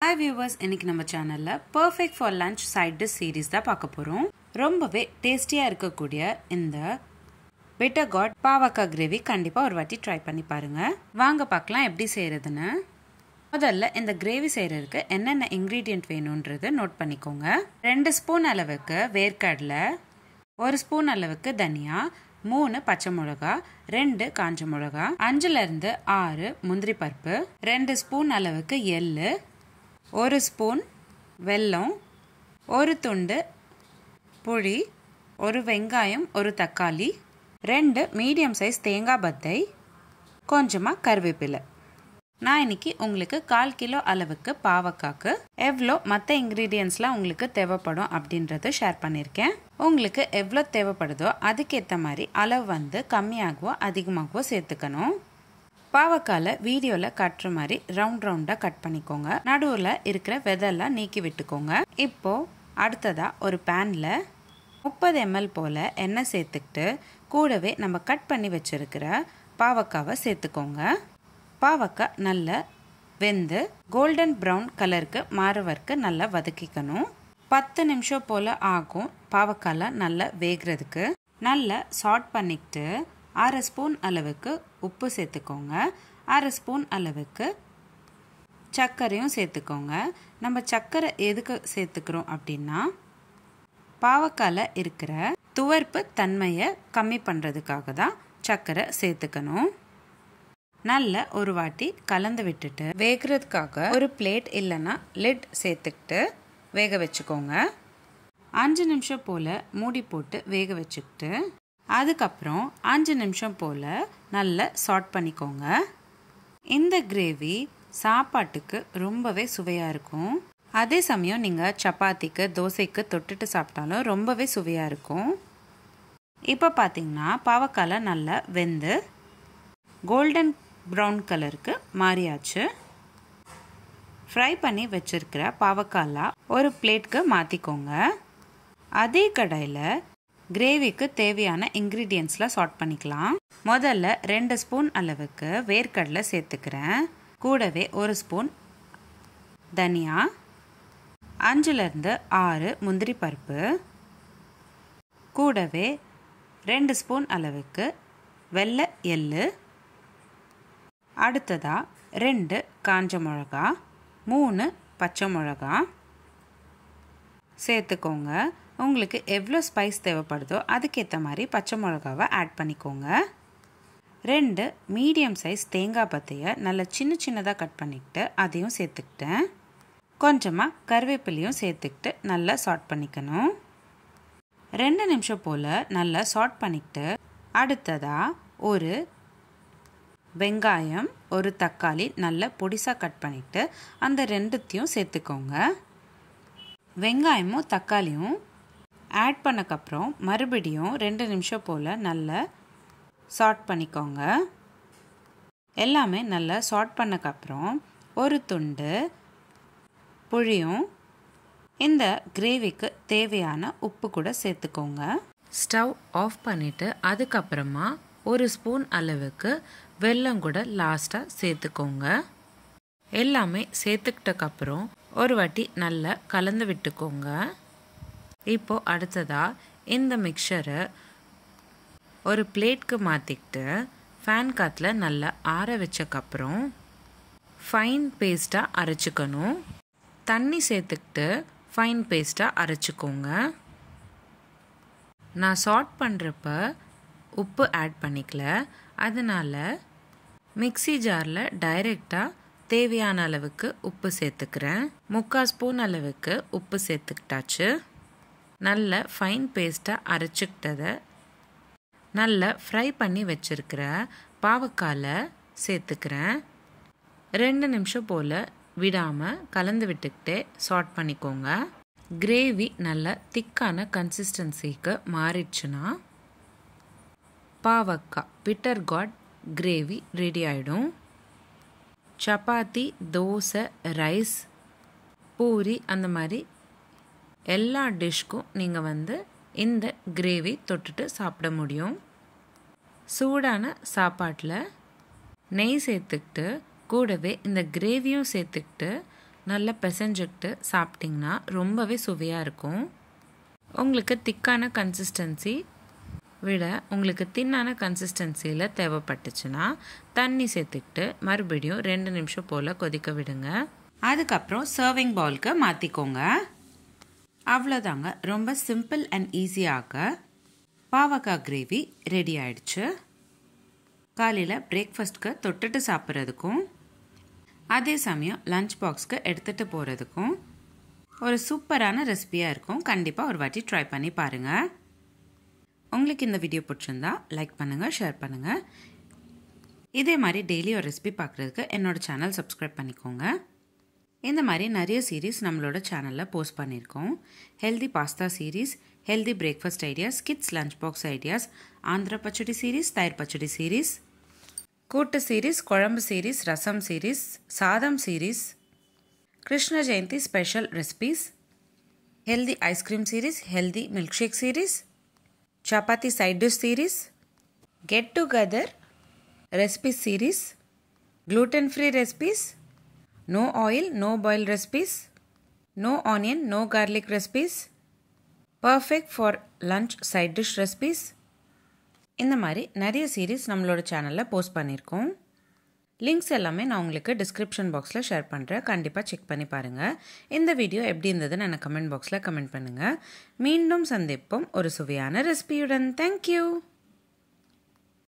Hi viewers, இன்னைக்கு நம்ம சேனல்ல perfect for lunch side dish series தான் பார்க்க போறோம். ரொம்பவே டேஸ்டியா இருக்கக்கூடிய இந்த bitter gourd பாவக்காய் கிரேவி கண்டிப்பா ஒரு வாட்டி ட்ரை பண்ணி பாருங்க. வாங்க பார்க்கலாம் எப்படி செய்யறதுன்னு. முதல்ல இந்த கிரேவி செய்யறதுக்கு என்னென்ன இன்கிரிடியன்ட் வேணும்ன்றது நோட் பண்ணிக்கோங்க. 2 ஸ்பூன் அளவுக்கு வேர்க்கடலை, 1 ஸ்பூன் அளவுக்கு தனியா, 3 பச்சை மிளகா, 2 காஞ்ச மிளகா, 5ல இருந்து 6 முந்திரி பருப்பு, 2 ஸ்பூன் அளவுக்கு எள்ளு, 1 ஸ்பூன் வெல்லம், 1 துண்டு புளி, 1 வெங்காயம், 1 தக்காளி, 2 மீடியம் சைஸ் தேங்காய் பத்தை, கொஞ்சமாக கருவேப்பிலை. நான் இன்னைக்கு உங்களுக்கு 1/4 கிலோ அளவுக்கு பாவக்காய்க்கு எவ்வளோ மற்ற இன்க்ரீடியன்ஸ்லாம் உங்களுக்கு தேவைப்படும் அப்படின்றது ஷேர் பண்ணியிருக்கேன். உங்களுக்கு எவ்வளோ தேவைப்படுதோ அதுக்கேற்ற மாதிரி அளவு வந்து கம்மியாகவோ அதிகமாகவோ சேர்த்துக்கணும். பாவக்காயில் வீடியோவில் கட்டுற மாதிரி ரவுண்டாக கட் பண்ணிக்கோங்க. நடுவில் இருக்கிற விதெல்லாம் நீக்கி விட்டுக்கோங்க. இப்போது அடுத்ததாக ஒரு பேனில் 30 ml போல் எண்ணெய் சேர்த்துக்கிட்டு கூடவே நம்ம கட் பண்ணி வச்சுருக்கிற பாவக்காவை சேர்த்துக்கோங்க. பாவக்காய் நல்லா வெந்து கோல்டன் ப்ரௌன் கலருக்கு மாறுவதற்கு நல்லா வதக்கிக்கணும். 10 நிமிஷம் போல் ஆகும் பாவக்காயில் நல்லா வேகிறதுக்கு. நல்லா சாட் பண்ணிக்கிட்டு 1/2 ஸ்பூன் அளவுக்கு உப்பு சேர்த்துக்கோங்க. 1/2 ஸ்பூன் அளவுக்கு சர்க்கரையும் சேர்த்துக்கோங்க. நம்ம சர்க்கரை எதுக்கு சேர்த்துக்கிறோம் அப்படின்னா பாவக்காயில் இருக்கிற துவர்ப்பு தன்மையை கம்மி பண்ணுறதுக்காக தான் சர்க்கரை சேர்த்துக்கணும். நல்ல ஒரு வாட்டி கலந்து விட்டுட்டு வேகிறதுக்காக ஒரு பிளேட் இல்லைன்னா லிட் சேர்த்துக்கிட்டு வேக வச்சுக்கோங்க. 5 நிமிஷம் போல் மூடி போட்டு வேக வச்சுக்கிட்டு அதுக்கப்புறம் 5 நிமிஷம் போல் நல்லா சாட் பண்ணிக்கோங்க. இந்த கிரேவி சாப்பாட்டுக்கு ரொம்பவே சுவையாக இருக்கும். அதே சமயம் நீங்கள் சப்பாத்திக்கு தோசைக்கு தொட்டுட்டு சாப்பிட்டாலும் ரொம்பவே சுவையாக இருக்கும். இப்போ பார்த்தீங்கன்னா பாவக்காயில் நல்லா வெந்து கோல்டன் ப்ரௌன் கலருக்கு மாறியாச்சு. ஃப்ரை பண்ணி வச்சுருக்கிற பாவக்காயில் ஒரு பிளேட்க்கு மாற்றிக்கோங்க. அதே கடாயில் கிரேவிக்கு தேவையான இன்க்ரீடியன்ட்ஸ்லாம் சார்ட் பண்ணிக்கலாம். முதல்ல 2 ஸ்பூன் அளவுக்கு வேர்க்கடலை சேர்த்துக்கிறேன். கூடவே 1 ஸ்பூன் தனியா, 5லேருந்து 6 முந்திரி பருப்பு, கூடவே 2 ஸ்பூன் அளவுக்கு வெள்ளை எள்ளு, அடுத்ததாக 2 காஞ்ச மிளகா, 3 பச்சை மிளகா சேர்த்துக்கோங்க. உங்களுக்கு எவ்வளோ ஸ்பைஸ் தேவைப்படுதோ அதுக்கேற்ற மாதிரி பச்சை மிளகாவை ஆட் பண்ணிக்கோங்க. 2 மீடியம் சைஸ் தேங்காய் பத்தையை நல்லா சின்னதாக கட் பண்ணிக்கிட்டு அதையும் சேர்த்துக்கிட்டேன். கொஞ்சமாக கருவேப்பிலையும் சேர்த்துக்கிட்டு நல்லா சாட் பண்ணிக்கணும். 2 நிமிஷம் போல் நல்லா சாட் பண்ணிக்கிட்டு அடுத்ததாக ஒரு வெங்காயம், ஒரு தக்காளி நல்லா பொடிசாக கட் பண்ணிவிட்டு அந்த 2த்தையும் சேர்த்துக்கோங்க. வெங்காயமும் தக்காளியும் ஆட் பண்ணக்கப்புறம் மறுபடியும் 2 நிமிஷம் போல் நல்லா சாட் பண்ணிக்கோங்க. எல்லாமே நல்லா சாட் பண்ணக்கப்புறம் ஒரு துண்டு புளியும் இந்த கிரேவிக்கு தேவையான உப்பு கூட சேர்த்துக்கோங்க. ஸ்டவ் ஆஃப் பண்ணிவிட்டு அதுக்கப்புறமா 1 ஸ்பூன் அளவுக்கு வெல்லம் கூட லாஸ்ட்டாக சேர்த்துக்கோங்க. எல்லாமே சேர்த்துக்கிட்டக்கப்புறம் ஒரு வாட்டி நல்லா கலந்து விட்டுக்கோங்க. இப்போது அடுத்ததாக இந்த மிக்சரை ஒரு பிளேட்க்கு மாற்றிக்கிட்டு ஃபேன் காற்றுல நல்லா ஆற வச்சக்கப்புறம் ஃபைன் பேஸ்ட்டாக அரைச்சிக்கணும். தண்ணி சேர்த்துக்கிட்டு ஃபைன் பேஸ்ட்டாக அரைச்சிக்கோங்க. நான் சாட் பண்ணுறப்ப உப்பு ஆட் பண்ணிக்கல, அதனால் மிக்ஸி ஜாரில் டைரெக்டாக தேவையான அளவுக்கு உப்பு சேர்த்துக்கிறேன். 3/4 ஸ்பூன் அளவுக்கு உப்பு சேர்த்துக்கிட்டாச்சு. நல்ல ஃபைன் பேஸ்ட்டாக அரைச்சிக்கிட்டதை நல்லா ஃப்ரை பண்ணி வச்சுருக்கிற பாவக்காயில் சேர்த்துக்கிறேன். 2 நிமிஷம் போல் விடாமல் கலந்து விட்டுக்கிட்டே சாட் பண்ணிக்கோங்க. கிரேவி நல்லா திக்கான கன்சிஸ்டன்சிக்கு மாறிடுச்சுன்னா பாவக்காய் பிட்டர் காட் கிரேவி ரெடி ஆகிடும். சப்பாத்தி, தோசை, ரைஸ், பூரி அந்த மாதிரி எல்லா டிஷ்க்கும் நீங்கள் வந்து இந்த கிரேவி தொட்டுட்டு சாப்பிட முடியும். சூடான சாப்பாட்டில் நெய் சேர்த்துக்கிட்டு கூடவே இந்த கிரேவியும் சேர்த்துக்கிட்டு நல்லா பிசைஞ்சுக்கிட்டு சாப்பிட்டிங்கன்னா ரொம்பவே சுவையாக இருக்கும். உங்களுக்கு திக்கான கன்சிஸ்டன்சி விட உங்களுக்கு தின்னான கன்சிஸ்டன்சியில் தேவைப்பட்டுச்சுன்னா தண்ணி சேர்த்துக்கிட்டு மறுபடியும் 2 நிமிஷம் போல் கொதிக்க விடுங்க. அதுக்கப்புறம் சர்விங் பவுலுக்கு மாற்றிக்கோங்க. அவ்வளோதாங்க. ரொம்ப சிம்பிள் அண்ட் ஈஸியாக பாவக்காய் கிரேவி ரெடி ஆயிடுச்சு. காலையில் பிரேக்ஃபாஸ்ட்க்கு தொட்டுட்டு சாப்பிட்றதுக்கும் அதே சமயம் லஞ்ச் பாக்ஸ்க்கு எடுத்துகிட்டு போகிறதுக்கும் ஒரு சூப்பரான ரெசிபியாக இருக்கும். கண்டிப்பாக ஒரு வாட்டி ட்ரை பண்ணி பாருங்கள். உங்களுக்கு இந்த வீடியோ பிடிச்சிருந்தா லைக் பண்ணுங்கள், ஷேர் பண்ணுங்கள். இதே மாதிரி டெய்லி ஒரு ரெசிபி பார்க்குறதுக்கு என்னோடய சேனல் சப்ஸ்கிரைப் பண்ணிக்கோங்க. இந்த மாதிரி நிறைய சீரீஸ் நம்மளோட சேனலில் போஸ்ட் பண்ணியிருக்கோம். Healthy pasta series, healthy breakfast ideas, kids lunch box ideas, Andhra pachadi series, தயிர் pachadi series, kootu series, kuzhambu series, rasam series, சாதம் series, Krishna Jayanthi special recipes, healthy ice cream series, healthy milk shake series, chapati side dish series, get together recipe series, gluten free recipes, no oil, no boil recipes, no onion, no garlic recipes, perfect for lunch side dish recipes. இந்த மாதிரி நிறைய series நம்மளோட சேனலில் post பண்ணியிருக்கோம். Links எல்லாமே நான் உங்களுக்கு description பாக்ஸில் ஷேர் பண்ணுறேன். கண்டிப்பாக செக் பண்ணி பாருங்கள். இந்த வீடியோ எப்படி இருந்ததுன்னு எனக்கு கமெண்ட் பாக்ஸில் கமெண்ட் பண்ணுங்கள். மீண்டும் சந்திப்போம் ஒரு சுவையான ரெசிபியுடன். தேங்க்யூ.